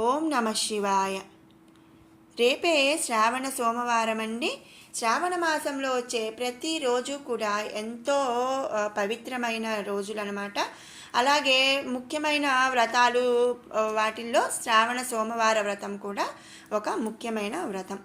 ఓం నమ శివాయ. రేపే శ్రావణ సోమవారం అండి. శ్రావణ మాసంలో వచ్చే ప్రతిరోజు కూడా ఎంతో పవిత్రమైన రోజులు అన్నమాట. అలాగే ముఖ్యమైన వ్రతాలు, వాటిల్లో శ్రావణ సోమవార వ్రతం కూడా ఒక ముఖ్యమైన వ్రతం.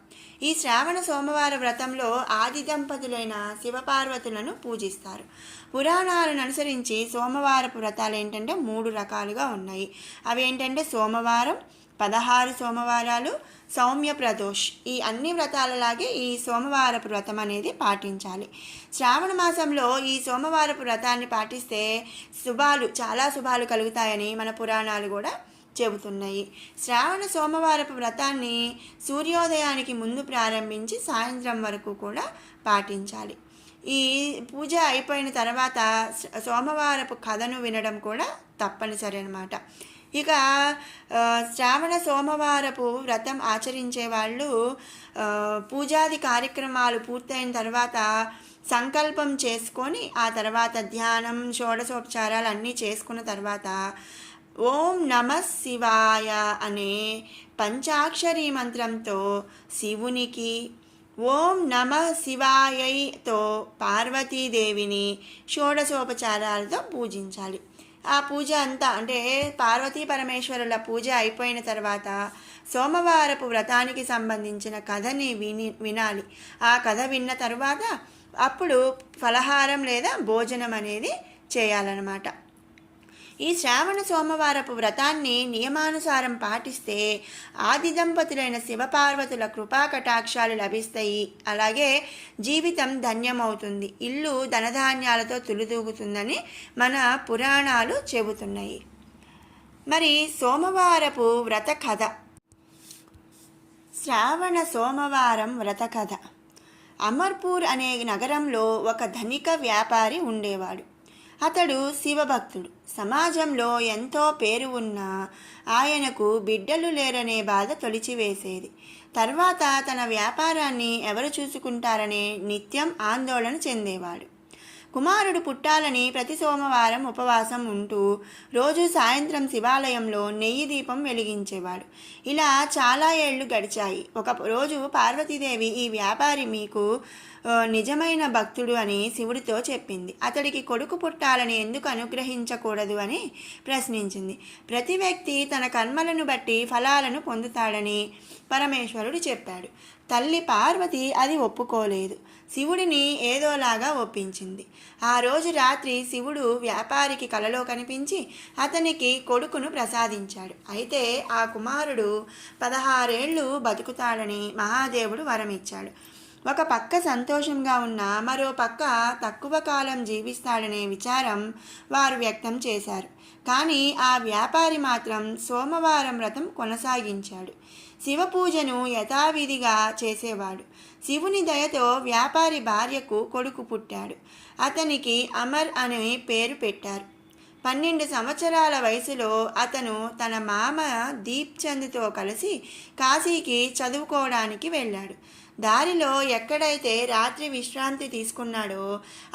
ఈ శ్రావణ సోమవార వ్రతంలో ఆది దంపతులైన శివపార్వతులను పూజిస్తారు. పురాణాలను అనుసరించి సోమవారపు వ్రతాలు ఏంటంటే 3 రకాలుగా ఉన్నాయి. అవి ఏంటంటే సోమవారం, 16 సోమవారాలు, సౌమ్య ప్రదోష్. ఈ అన్ని వ్రతాలలాగే ఈ సోమవారపు వ్రతం అనేది పాటించాలి. శ్రావణ మాసంలో ఈ సోమవారపు వ్రతాన్ని పాటిస్తే చాలా శుభాలు కలుగుతాయని మన పురాణాలు కూడా చెబుతున్నాయి. శ్రావణ సోమవారపు వ్రతాన్ని సూర్యోదయానికి ముందు ప్రారంభించి సాయంత్రం వరకు కూడా పాటించాలి. ఈ పూజ అయిపోయిన తర్వాత సోమవారపు కథను వినడం కూడా తప్పనిసరి అన్నమాట. ఇక శ్రావణ సోమవారపు వ్రతం ఆచరించే వాళ్ళు పూజాది కార్యక్రమాలు పూర్తయిన తర్వాత సంకల్పం చేసుకొని ఆ తర్వాత ధ్యానం, షోడశోపచారాలు అన్నీ చేసుకున్న తర్వాత ఓం నమ శివాయ అనే పంచాక్షరీ మంత్రంతో శివునికి, ఓం నమ శివాయతో పార్వతీదేవిని షోడశోపచారాలతో పూజించాలి. ఆ పూజ అంతా అంటే పార్వతీ పరమేశ్వరుల పూజ అయిపోయిన తర్వాత సోమవారపు వ్రతానికి సంబంధించిన కథని వినాలి. ఆ కథ విన్న తర్వాత అప్పుడు ఫలహారం లేదా భోజనం అనేది చేయాలన్నమాట. ఈ శ్రావణ సోమవారపు వ్రతాన్ని నియమానుసారం పాటిస్తే ఆది దంపతులైన శివపార్వతుల కృపా కటాక్షాలు లభిస్తాయి. అలాగే జీవితం ధన్యమవుతుంది, ఇల్లు ధనధాన్యాలతో తులుదూగుతుందని మన పురాణాలు చెబుతున్నాయి. మరి సోమవారపు వ్రత కథ. శ్రావణ సోమవారం వ్రత కథ. అమర్పూర్ అనే నగరంలో ఒక ధనిక వ్యాపారి ఉండేవాడు. అతడు శివభక్తుడు. సమాజంలో ఎంతో పేరు ఉన్నా ఆయనకు బిడ్డలు లేరనే బాధ తొలిచివేసేది. తర్వాత తన వ్యాపారాన్ని ఎవరు చూసుకుంటారనే నిత్యం ఆందోళన చెందేవాడు. కుమారుడు పుట్టాలని ప్రతి సోమవారం ఉపవాసం ఉంటూ రోజు సాయంత్రం శివాలయంలో నెయ్యి దీపం వెలిగించేవాడు. ఇలా చాలా ఏళ్ళు గడిచాయి. ఒక రోజు పార్వతీదేవి ఈ వ్యాపారి మీకు నిజమైన భక్తుడు అని శివుడితో చెప్పింది. అతడికి కొడుకు పుట్టాలని ఎందుకు అనుగ్రహించకూడదు అని ప్రశ్నించింది. ప్రతి వ్యక్తి తన కర్మలను బట్టి ఫలాలను పొందుతాడని పరమేశ్వరుడు చెప్పాడు. తల్లి పార్వతి అది ఒప్పుకోలేదు. శివుడిని ఏదోలాగా ఒప్పించింది. ఆ రోజు రాత్రి శివుడు వ్యాపారికి కలలో కనిపించి అతనికి కొడుకును ప్రసాదించాడు. అయితే ఆ కుమారుడు 16 ఏళ్ళు బతుకుతాడని మహాదేవుడు వరమిచ్చాడు. ఒక పక్క సంతోషంగా ఉన్న మరో పక్క తక్కువ కాలం జీవిస్తాడనే విచారం వారు వ్యక్తం చేశారు. కానీ ఆ వ్యాపారి మాత్రం సోమవారం వ్రతం కొనసాగించాడు. శివ పూజను యథావిధిగా చేసేవాడు. శివుని దయతో వ్యాపారి భార్యకు కొడుకు పుట్టాడు. అతనికి అమర్ అనే పేరు పెట్టారు. 12 సంవత్సరాల వయసులో అతను తన మామ దీప్చంద్తో కలిసి కాశీకి చదువుకోవడానికి వెళ్ళాడు. దారిలో ఎక్కడైతే రాత్రి విశ్రాంతి తీసుకున్నాడో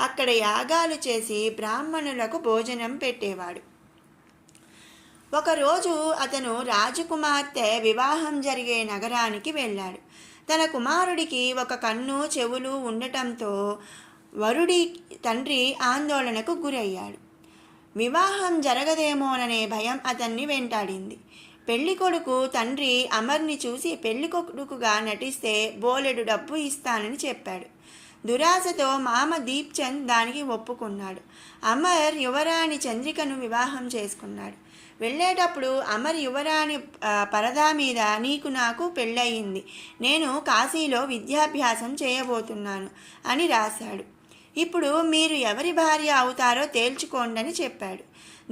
అక్కడ యాగాలు చేసి బ్రాహ్మణులకు భోజనం పెట్టేవాడు. ఒకరోజు అతను రాజకుమార్తె వివాహం జరిగే నగరానికి వెళ్ళాడు. తన కుమారుడికి ఒక కన్ను, చెవులు ఉండటంతో వరుడి తండ్రి ఆందోళనకు గురయ్యాడు. వివాహం జరగదేమోననే భయం అతన్ని వెంటాడింది. పెళ్లి కొడుకు తండ్రి అమర్ని చూసి పెళ్లి కొడుకుగా నటిస్తే బోలెడు డబ్బు ఇస్తానని చెప్పాడు. దురాశతో మామ దీప్చంద్ దానికి ఒప్పుకున్నాడు. అమర్ యువరాణి చంద్రికను వివాహం చేసుకున్నాడు. వెళ్ళేటప్పుడు అమర్ యువరాణి పరదా మీద నీకు నాకు పెళ్ళయింది, నేను కాశీలో విద్యాభ్యాసం చేయబోతున్నాను అని రాశాడు. ఇప్పుడు మీరు ఎవరి భార్య అవుతారో తేల్చుకోండి అని చెప్పాడు.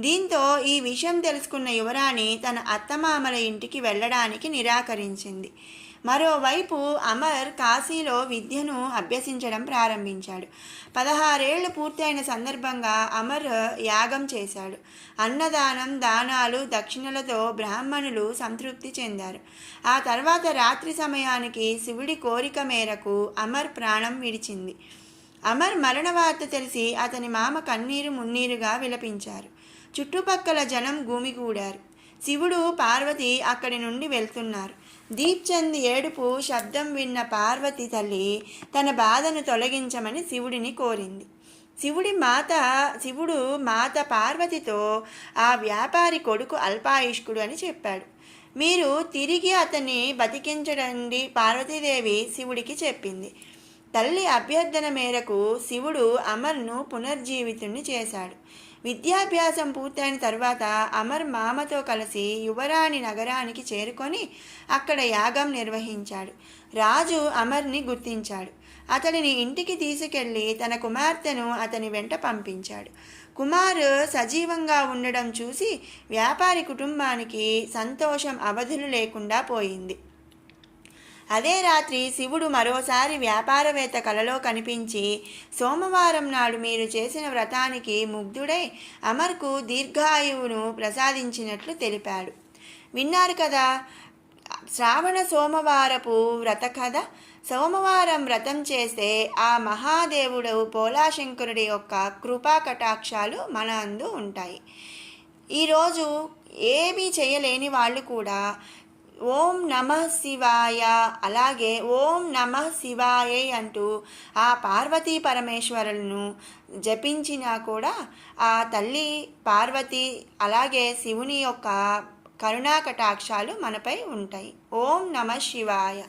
దీంతో ఈ విషయం తెలుసుకున్న యువరాణి తన అత్తమామల ఇంటికి వెళ్ళడానికి నిరాకరించింది. మరోవైపు అమర్ కాశీలో విద్యను అభ్యసించడం ప్రారంభించాడు. 16 ఏళ్లు పూర్తయిన సందర్భంగా అమర్ యాగం చేశాడు. అన్నదానం, దానాలు, దక్షిణలతో బ్రాహ్మణులు సంతృప్తి చెందారు. ఆ తర్వాత రాత్రి సమయానికి శివుడి కోరిక మేరకు అమర్ ప్రాణం విడిచింది. అమర్ మరణ వార్త తెలిసి అతని మామ కన్నీరు మున్నీరుగా విలపించారు. చుట్టుపక్కల జనం గుమిగూడారు. శివుడు పార్వతి అక్కడి నుండి వెళ్తున్నారు. దీప్చంద్ ఏడుపు శబ్దం విన్న పార్వతి తల్లి తన బాధను తొలగించమని శివుడిని కోరింది. శివుడు మాత పార్వతితో ఆ వ్యాపారి కొడుకు అల్పాయుష్కుడు అని చెప్పాడు. మీరు తిరిగి అతన్ని బతికించడండి పార్వతీదేవి శివుడికి చెప్పింది. తల్లి అభ్యర్థన మేరకు శివుడు అమర్ను పునర్జీవితుణ్ణి చేశాడు. విద్యాభ్యాసం పూర్తయిన తర్వాత అమర్ మామతో కలిసి యువరాణి నగరానికి చేరుకొని అక్కడ యాగం నిర్వహించాడు. రాజు అమర్ని గుర్తించాడు. అతడిని ఇంటికి తీసుకెళ్లి తన కుమార్తెను అతని వెంట పంపించాడు. కుమారు సజీవంగా ఉండడం చూసి వ్యాపారి కుటుంబానికి సంతోషం అవధులు లేకుండా పోయింది. అదే రాత్రి శివుడు మరోసారి వ్యాపారవేత్త కలలో కనిపించి, సోమవారం నాడు మీరు చేసిన వ్రతానికి ముగ్ధుడై అమర్కు దీర్ఘాయువును ప్రసాదించినట్లు తెలిపాడు. విన్నారు కదా శ్రావణ సోమవారపు వ్రత కథ. సోమవారం వ్రతం చేస్తే ఆ మహాదేవుడు పోలాశంకరుడి యొక్క కృపా కటాక్షాలు మన అందు ఉంటాయి. ఈరోజు ఏమీ చేయలేని వాళ్ళు కూడా ఓం నమః శివాయ, అలాగే ఓం నమః శివాయ అంటూ ఆ పార్వతీ పరమేశ్వరులను జపించినా కూడా ఆ తల్లి పార్వతి అలాగే శివుని యొక్క కరుణా కటాక్షాలు మనపై ఉంటాయి. ఓం నమః శివాయ.